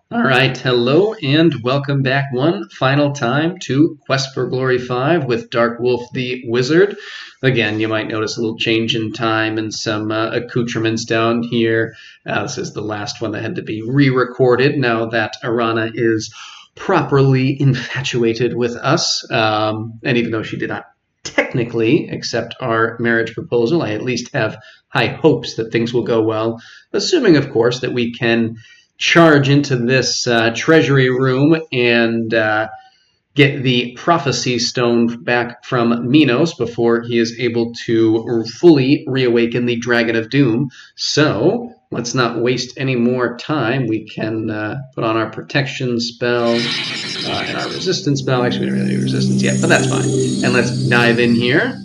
All right, hello and welcome back one final time to Quest for Glory 5 with Dark Wolf the Wizard. Again, you might notice a little change in time and some accoutrements down here. This is the last one that had to be re-recorded now that Arana is properly infatuated with us. And even though she did not technically accept our marriage proposal, I at least have high hopes that things will go well, assuming, of course, that we can charge into this treasury room and get the prophecy stone back from Minos before he is able to fully reawaken the Dragon of Doom. So let's not waste any more time. We can put on our protection spell and our resistance spell. Actually, we don't really need resistance yet, but that's fine. And let's dive in here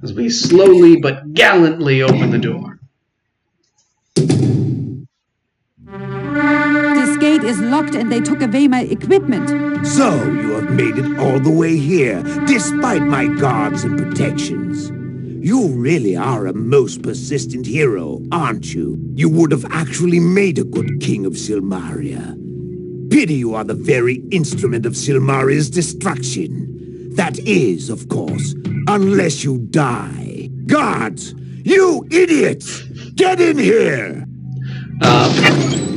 as we slowly but gallantly open the door. This gate is locked and they took away my equipment. So you have made it all the way here, despite my guards and protections. You really are a most persistent hero, aren't you? You would have actually made a good king of Silmaria. Pity you are the very instrument of Silmaria's destruction. That is, of course, unless you die. Guards! You idiots! Get in here!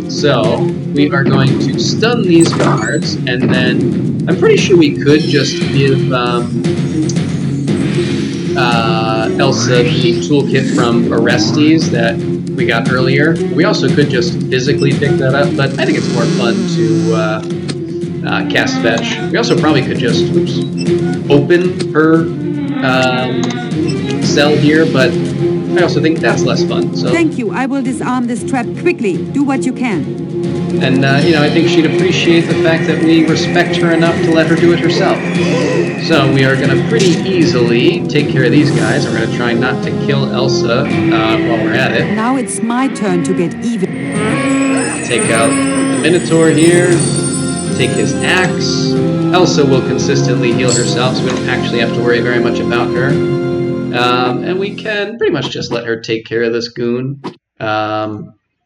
So we are going to stun these guards, and then I'm pretty sure we could just give Elsa the toolkit from Orestes that we got earlier. We also could just physically pick that up, but I think it's more fun to cast fetch. We also probably could just open her cell here, but I also think that's less fun. So Thank you. I will disarm this trap quickly. Do what you can. And, I think she'd appreciate the fact that we respect her enough to let her do it herself. So we are going to pretty easily take care of these guys. We're going to try not to kill Elsa while we're at it. Now it's my turn to get even. Take out the Minotaur here. Take his axe. Elsa will consistently heal herself, so we don't actually have to worry very much about her. And we can pretty much just let her take care of this goon.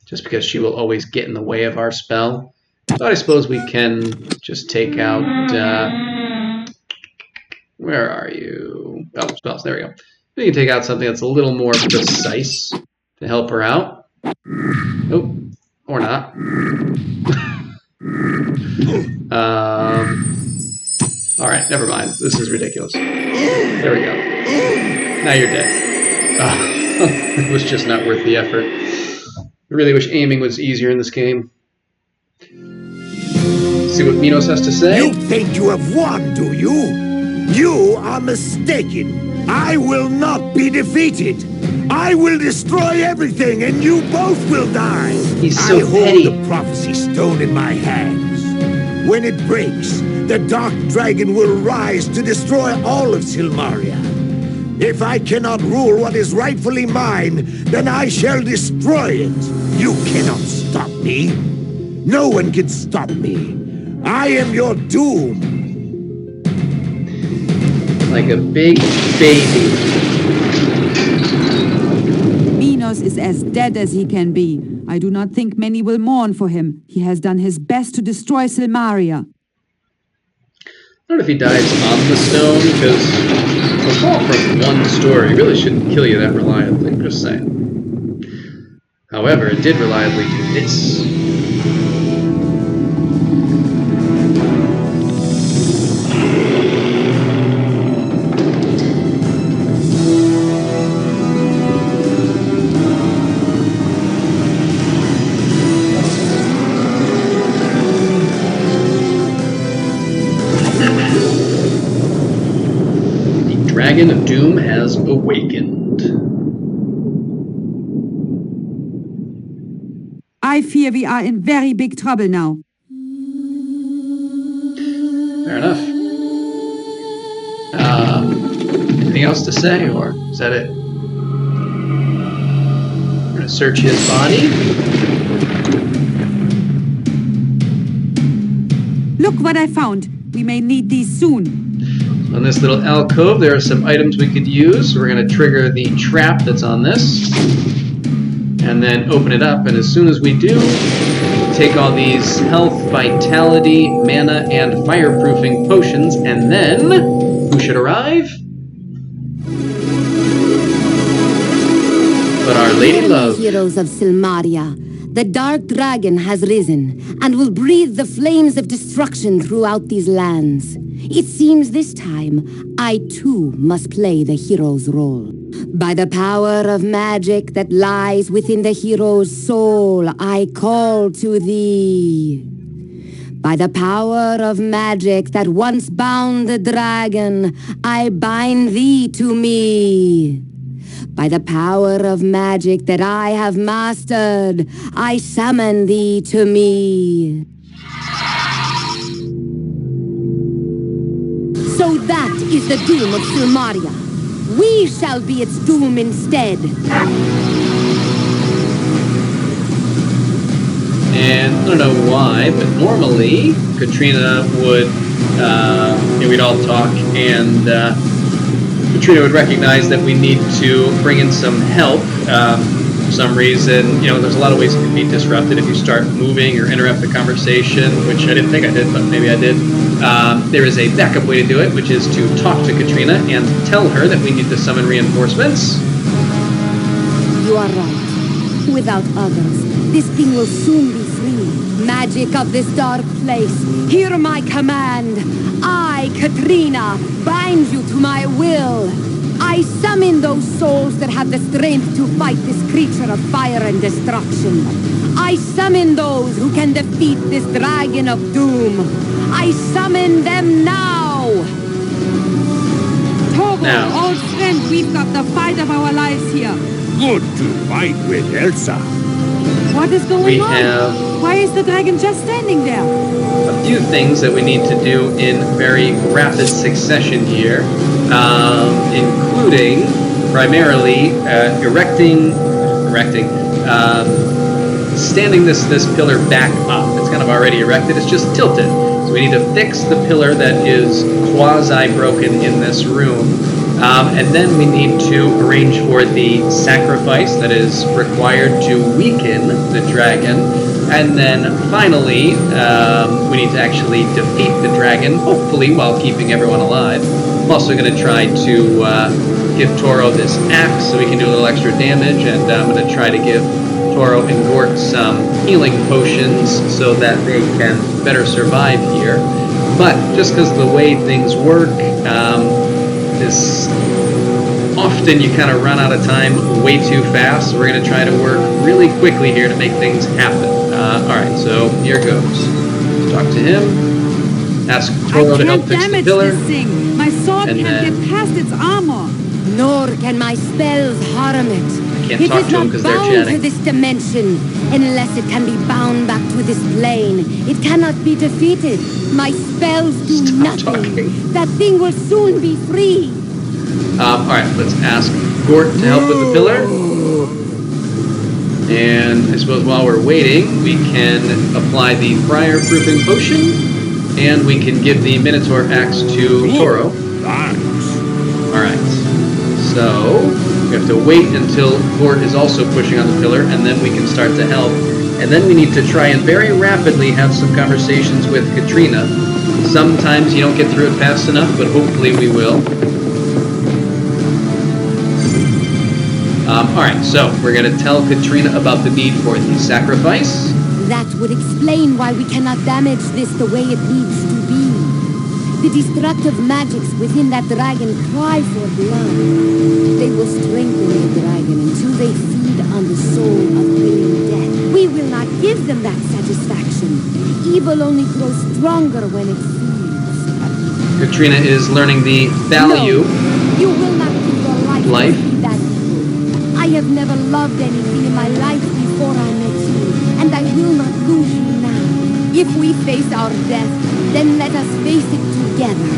Just because she will always get in the way of our spell. But I suppose we can just take out, where are you? Oh, spells, there we go. We can take out something that's a little more precise to help her out. Oh, or not. Alright, never mind. This is ridiculous. There we go. Now you're dead. It was just not worth the effort. I really wish aiming was easier in this game. See what Minos has to say? You think you have won, do you? You are mistaken. I will not be defeated. I will destroy everything and you both will die. He's so I hold petty. the prophecy stone in my hands. When it breaks, the dark dragon will rise to destroy all of Silmaria. If I cannot rule what is rightfully mine, then I shall destroy it. You cannot stop me. No one can stop me. I am your doom. Like a big baby. Minos is as dead as he can be. I do not think many will mourn for him. He has done his best to destroy Silmaria. I don't know if he dies on the stone, because recall from one story, it really shouldn't kill you that reliably, I'm just saying. However, it did reliably do this. Dragon of Doom has awakened. I fear we are in very big trouble now. Fair enough. Anything else to say, or is that it? We're gonna search his body. Look what I found. We may need these soon. On this little alcove, there are some items we could use. We're going to trigger the trap that's on this. and then open it up. And as soon as we do, take all these health, vitality, mana, and fireproofing potions, and then who should arrive? But Our Lady Love. Heroes of Silmaria, the dark dragon has risen and will breathe the flames of destruction throughout these lands. It seems this time, I too must play the hero's role. By the power of magic that lies within the hero's soul, I call to thee. By the power of magic that once bound the dragon, I bind thee to me. By the power of magic that I have mastered, I summon thee to me. So that is the doom of Silmaria. We shall be its doom instead. And I don't know why, but normally Katrina would, we'd all talk, and Katrina would recognize that we need to bring in some help. For some reason, there's a lot of ways it can be disrupted if you start moving or interrupt the conversation, which I didn't think I did, but maybe I did. There is a backup way to do it, which is to talk to Katrina and tell her that we need to summon reinforcements. You are right. Without others, this thing will soon be free. Magic of this dark place, hear my command. I, Katrina, bind you to my will. I summon those souls that have the strength to fight this creature of fire and destruction. I summon those who can defeat this dragon of doom. I summon them now! Togo, Now. old friend, we've got the fight of our lives here. Good to fight with Elsa. What is going We on? have Why is the dragon just standing there? a few things that we need to do in very rapid succession here, including primarily standing this pillar back up. It's kind of already erected, it's just tilted. So we need to fix the pillar that is quasi-broken in this room. And then we need to arrange for the sacrifice that is required to weaken the dragon. And then finally, we need to actually defeat the dragon, hopefully while keeping everyone alive. I'm also going to try to give Toro this axe so we can do a little extra damage, and I'm going to try to give Toro and Gort some healing potions so that they can better survive here. But just because the way things work, often you kind of run out of time way too fast, so we're going to try to work really quickly here to make things happen. Alright, so here goes. Let's talk to him. Ask Toro to help fix the pillar. This thing. My sword And can't then- get past its armor. Nor can my spells harm it. Can't It talk is to 'em not 'cause they're bound chatting. to this dimension. Unless it can be bound back to this plane, it cannot be defeated. My spells do Stop nothing. talking. That thing will soon be free. Alright, let's ask Gort to help with the pillar. And I suppose while we're waiting, we can apply the fire-proofing potion, and we can give the Minotaur axe to Toro. Thanks. Alright, so we have to wait until Gort is also pushing on the pillar, and then we can start to help. And then we need to try and very rapidly have some conversations with Katrina. Sometimes you don't get through it fast enough, but hopefully we will. Alright, so we're going to tell Katrina about the need for the sacrifice. That would explain why we cannot damage this the way it needs to be. The destructive magics within that dragon cry for blood. They will strengthen the dragon until they feed on the soul of willing death. We will not give them that satisfaction. Evil only grows stronger when it feeds. Katrina is learning the value. No, you will not give your life to that evil. I have never loved anything in my life before I met you, and I will not lose you now. If we face our death, then let us face it together.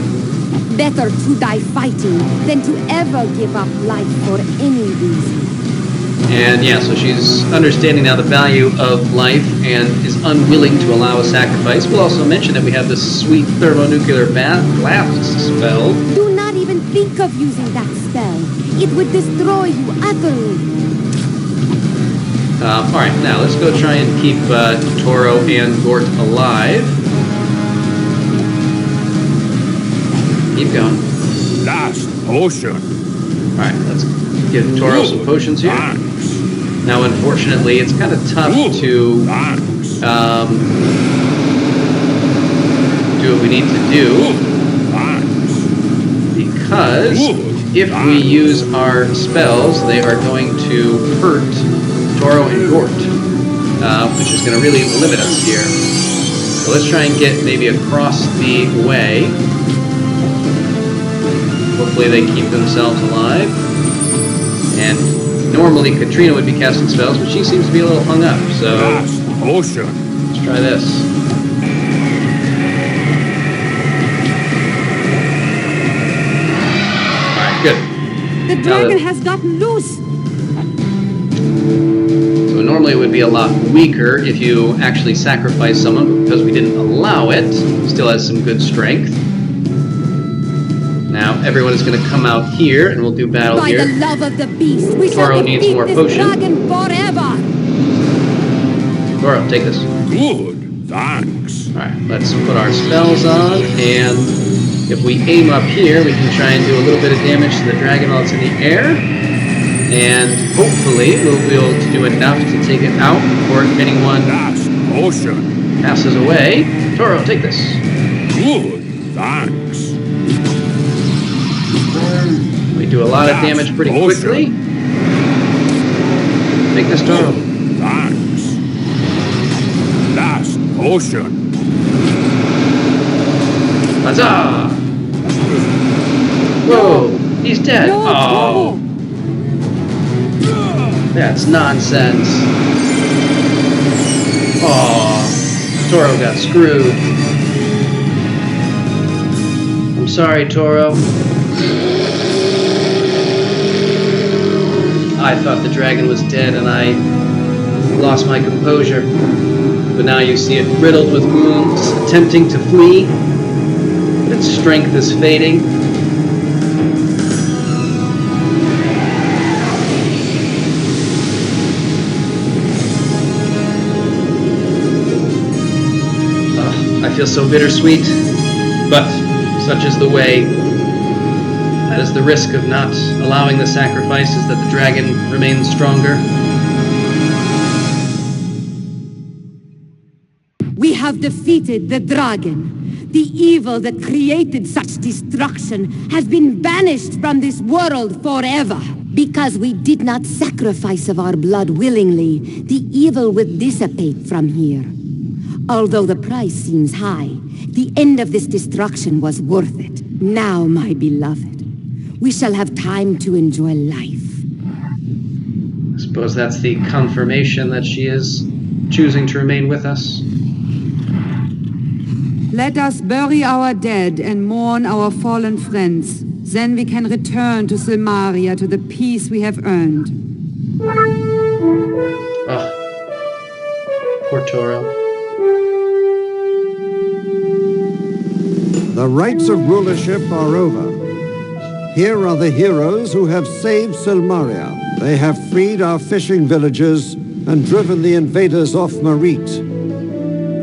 Better to die fighting than to ever give up life for any reason. And yeah, so she's understanding now the value of life and is unwilling to allow a sacrifice. We'll also mention that we have this sweet thermonuclear blast spell. Do not even think of using that spell. It would destroy you utterly. Alright, now let's go try and keep Toro and Gort alive. Keep going. Last potion. Alright, let's give Toro some potions here. Now, unfortunately, it's kind of tough to do what we need to do, because if we use our spells, they are going to hurt Toro and Gort, which is going to really limit us here. So let's try and get maybe across the way. Hopefully they keep themselves alive. And normally Katrina would be casting spells, but she seems to be a little hung up, so let's try this. Alright, good. The dragon has gotten loose. So normally it would be a lot weaker if you actually sacrifice someone, but because we didn't allow it, it still has some good strength. Now everyone is going to come out here, and we'll do battle By here. the love of the beast, we Toro shall needs defeat more this potion. dragon forever! Toro, take this. Good, thanks. Alright, let's put our spells on, and if we aim up here, we can try and do a little bit of damage to the dragon while it's in the air. And hopefully we'll be able to do enough to take it out before anyone Last potion. passes away. Toro, take this. Good, thanks. We do a lot of damage pretty quickly. Take this, Toro. Thanks. Last potion. Huzzah! Whoa, he's dead. No, Oh, that's nonsense. Oh, Toro got screwed. I'm sorry, Toro. I thought the dragon was dead and I lost my composure. But now you see it riddled with wounds, attempting to flee. But its strength is fading. I feel so bittersweet, but such is the way. That is the risk of not allowing the sacrifices, that the dragon remains stronger. We have defeated the dragon. The evil that created such destruction has been banished from this world forever. Because we did not sacrifice of our blood willingly, the evil will dissipate from here. Although the price seems high, the end of this destruction was worth it. Now, my beloved, we shall have time to enjoy life. I suppose that's the confirmation that she is choosing to remain with us. Let us bury our dead and mourn our fallen friends. Then we can return to Silmaria, to the peace we have earned. Oh, poor Toro. The rights of rulership are over. Here are the heroes who have saved Silmaria. They have freed our fishing villages and driven the invaders off Marit.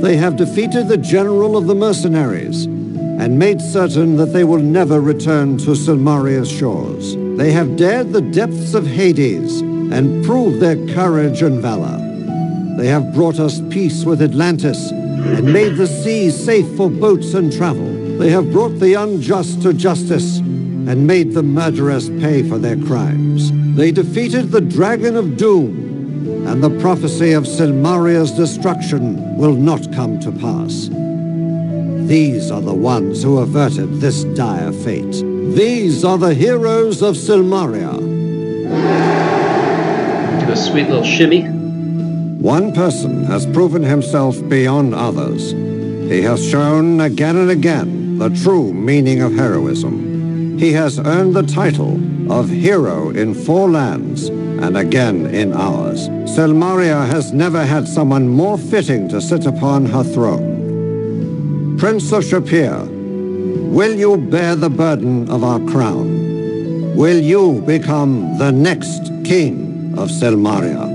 They have defeated the general of the mercenaries and made certain that they will never return to Silmaria's shores. They have dared the depths of Hades and proved their courage and valor. They have brought us peace with Atlantis and made the seas safe for boats and travel. They have brought the unjust to justice and made the murderers pay for their crimes. They defeated the Dragon of Doom, and the prophecy of Silmaria's destruction will not come to pass. These are the ones who averted this dire fate. These are the heroes of Silmaria. Do a sweet little shimmy. One person has proven himself beyond others. He has shown again and again the true meaning of heroism. He has earned the title of hero in 4 lands and again in ours. Silmaria has never had someone more fitting to sit upon her throne. Prince of Shapir, will you bear the burden of our crown? Will you become the next king of Silmaria?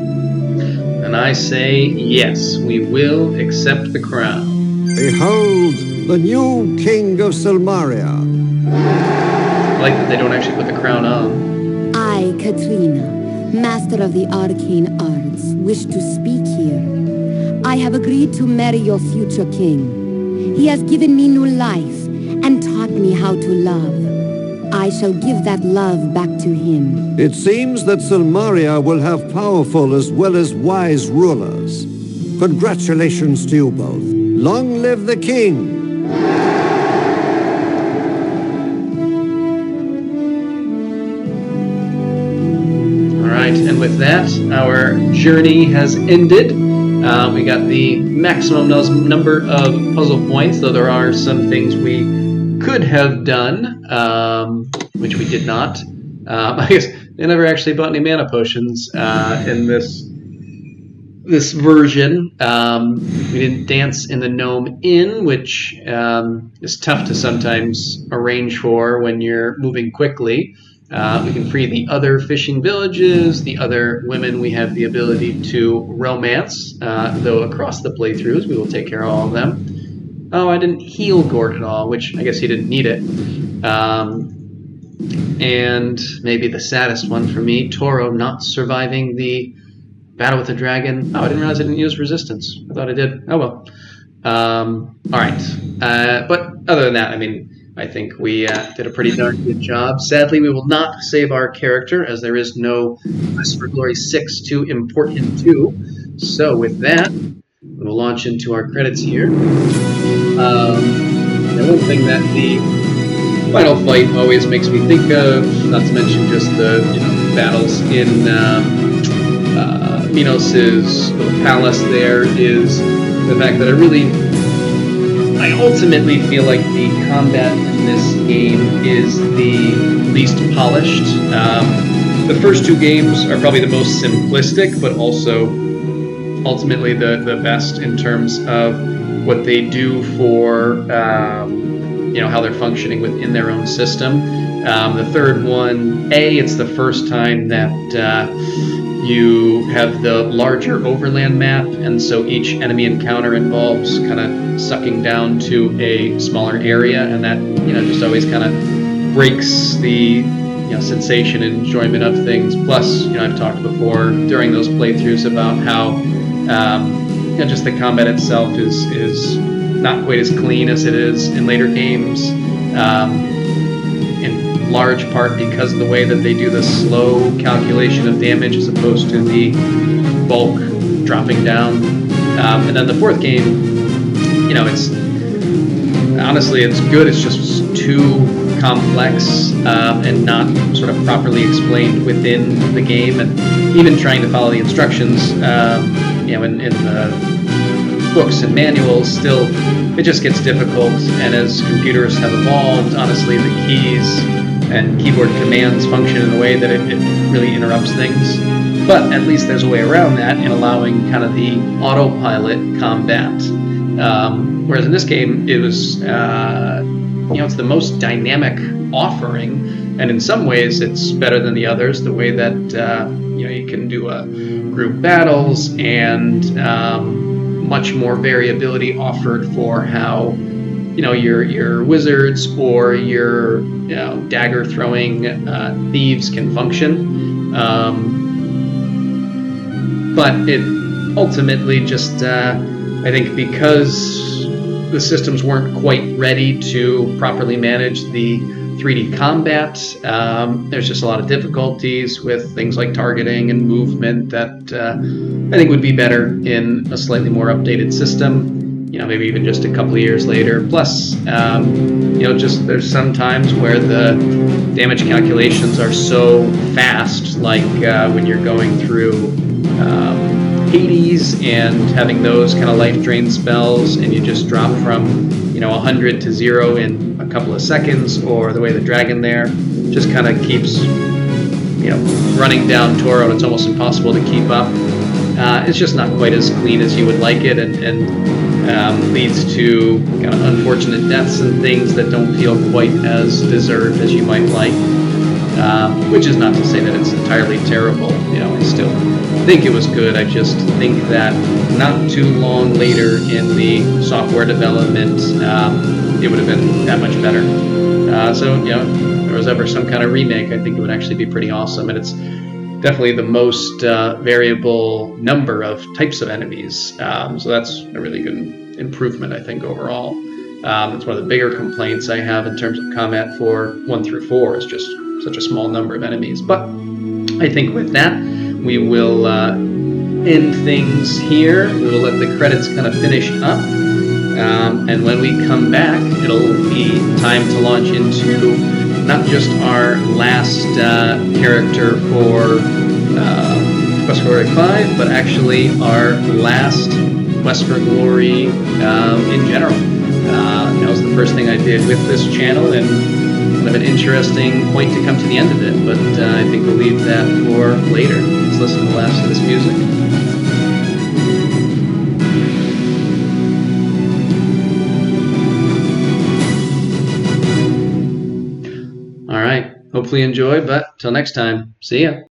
And I say yes, we will accept the crown. Behold, the new king of Silmaria. I like that they don't actually put the crown on. I, Katrina, master of the arcane arts, wish to speak here. I have agreed to marry your future king. He has given me new life and taught me how to love. I shall give that love back to him. It seems that Silmaria will have powerful as well as wise rulers. Congratulations to you both. Long live the king! Alright, and with that, our journey has ended. We got the maximum number of puzzle points, though there are some things we could have done, which we did not. I guess they never actually bought any mana potions in this version. We didn't dance in the Gnome Inn, which is tough to sometimes arrange for when you're moving quickly. We can free the other fishing villages, the other women we have the ability to romance, though across the playthroughs we will take care of all of them. Oh, I didn't heal Gord at all, which I guess he didn't need it. And maybe the saddest one for me, Toro not surviving the battle with the dragon. Oh, I didn't realize I didn't use resistance. I thought I did. Oh well. Alright. But other than that, I mean, I think we did a pretty darn good job. Sadly, we will not save our character, as there is no Quest for Glory 6 to import him to. So with that, we will launch into our credits here. The one thing that the final fight always makes me think of, not to mention just the battles in Minos' little palace there, is the fact that I ultimately feel like the combat in this game is the least polished. The first two games are probably the most simplistic, but also ultimately the best in terms of what they do for how they're functioning within their own system. The third one, it's the first time that you have the larger overland map, and so each enemy encounter involves kind of sucking down to a smaller area, and that just always kind of breaks the sensation and enjoyment of things. Plus, I've talked before during those playthroughs about how just the combat itself is not quite as clean as it is in later games, in large part because of the way that they do the slow calculation of damage as opposed to the bulk dropping down. And then the fourth game, it's honestly, it's good. It's just too complex and not sort of properly explained within the game, and even trying to follow the instructions in the books and manuals, still it just gets difficult. And as computers have evolved, honestly, the keys and keyboard commands function in a way that it really interrupts things. But at least there's a way around that in allowing kind of the autopilot combat. Whereas in this game, it was it's the most dynamic offering, and in some ways it's better than the others. The way that you can do group battles, and much more variability offered for how your wizards or your dagger throwing thieves can function. But it ultimately just I think because the systems weren't quite ready to properly manage the 3D combat, there's just a lot of difficulties with things like targeting and movement that I think would be better in a slightly more updated system, maybe even just a couple of years later. Plus, just there's some times where the damage calculations are so fast, like when you're going through Hades and having those kind of life drain spells, and you just drop from 100 to 0 in a couple of seconds, or the way the dragon there just kind of keeps running down Toro, and it's almost impossible to keep up. It's just not quite as clean as you would like it, and leads to kind of unfortunate deaths and things that don't feel quite as deserved as you might like. Which is not to say that it's entirely terrible. It's still think it was good. I just think that not too long later in the software development, it would have been that much better. So, you know, if there was ever some kind of remake, I think it would actually be pretty awesome. And it's definitely the most variable number of types of enemies. So that's a really good improvement, I think, overall. It's one of the bigger complaints I have in terms of combat for 1 through 4 is just such a small number of enemies. But I think with that, we will end things here. We will let the credits kind of finish up. And when we come back, it'll be time to launch into not just our last character for Quest for Glory 5, but actually our last Quest for Glory in general. That was the first thing I did with this channel, and kind of an interesting point to come to the end of it, but I think we'll leave that for later. Let's listen to the last of this music. All right, hopefully you enjoyed, but till next time, see ya.